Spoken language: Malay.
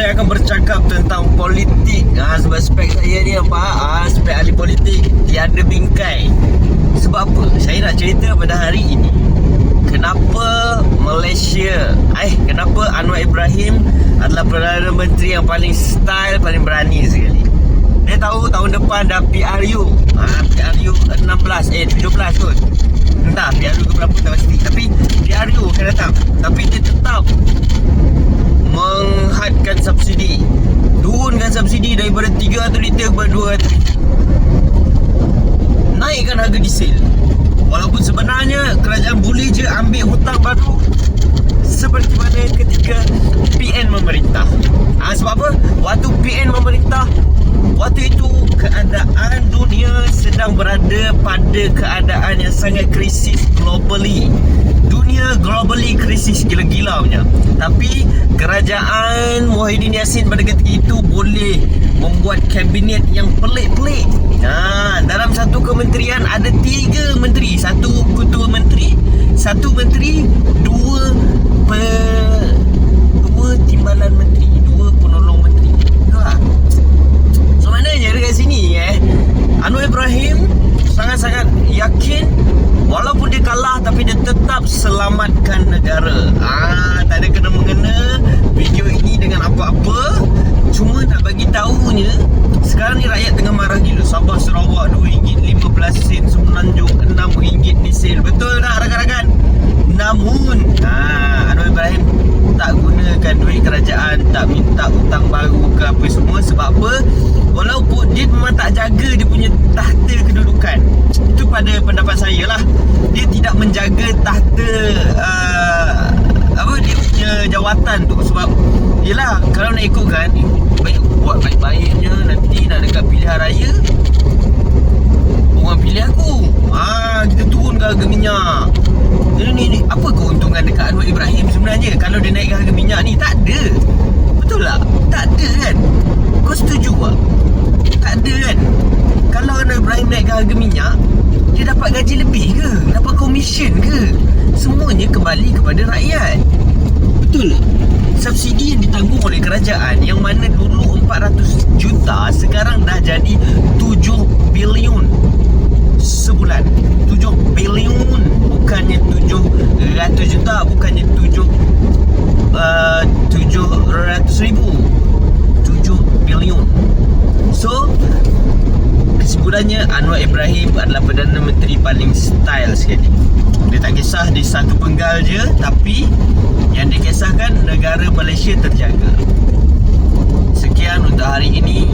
saya akan bercakap tentang politik. Sebab spek saya ni nampak spek ahli politik tiada bingkai. Sebab apa? Saya nak cerita pada hari ini, kenapa Malaysia, kenapa Anwar Ibrahim adalah Perdana Menteri yang paling style, paling berani sekali. Dia tahu tahun depan dah PRU PRU 17 kot. Entah PRU ke berapa tak pasti, tapi PRU akan datang. Tapi dia tetap menghadkan subsidi, turunkan subsidi daripada 300 liter kepada 200 liter, naikkan harga diesel. Walaupun sebenarnya kerajaan boleh je ambil hutang baru seperti mana ketika PN memerintah. Sebab apa? Waktu PN memerintah, waktu itu keadaan dunia sedang berada pada keadaan yang sangat krisis globally. Dunia globally krisis gila-gila punya. Tapi kerajaan Muhyiddin Yassin pada ketika itu boleh membuat kabinet yang pelik-pelik. Dalam satu kementerian ada 3 menteri, satu ketua menteri, satu menteri, dua timbalan menteri, 2 penolong menteri. Itulah. So maknanya dekat sini Anwar Ibrahim sangat-sangat yakin walaupun dia kalah tapi dia tetap selamatkan negara. Tak ada kena-mengena video ini dengan apa-apa. Cuma nak bagi tahunya, sekarang ni rakyat tengah marah gila. Sabah Sarawak RM2.15 Semenanjung RM6 diesel. Betul tak rakan-rakan? Namun Anwar Ibrahim tak gunakan duit kerajaan, tak minta hutang baru ke apa semua. Sebab apa? Walaupun dia memang tak jaga dia punya tahta kedudukan. Itu pada pendapat saya lah. Dia tidak menjaga tahta dia punya jawatan tu. Sebab yelah, kalau nak ikutkan, buat baik-baiknya nanti nak dekat pilihan raya, orang pilih aku, kita turunkan harga minyak. Ni apa keuntungan dekat Anwar Ibrahim sebenarnya kalau dia naikkan harga minyak ni? Tak ada. Betul tak? Tak ada kan? Kau setuju tak? Tak ada kan? Kalau Anwar Ibrahim naikkan harga minyak, dia dapat gaji lebih ke? Dapat komisen ke? Semuanya kembali kepada rakyat. Betul tak? Subsidi yang ditanggung oleh kerajaan, yang mana dulu 400 juta, sekarang dah jadi 7 bilion sebulan. 7 bilion, bukannya 700 juta, bukannya 700 ribu, 7 bilion. So kesimpulannya, Anwar Ibrahim adalah Perdana Menteri paling style sekali. Dia tak kisah di satu penggal je, tapi yang dia kisahkan negara Malaysia terjaga. Sekian untuk hari ini.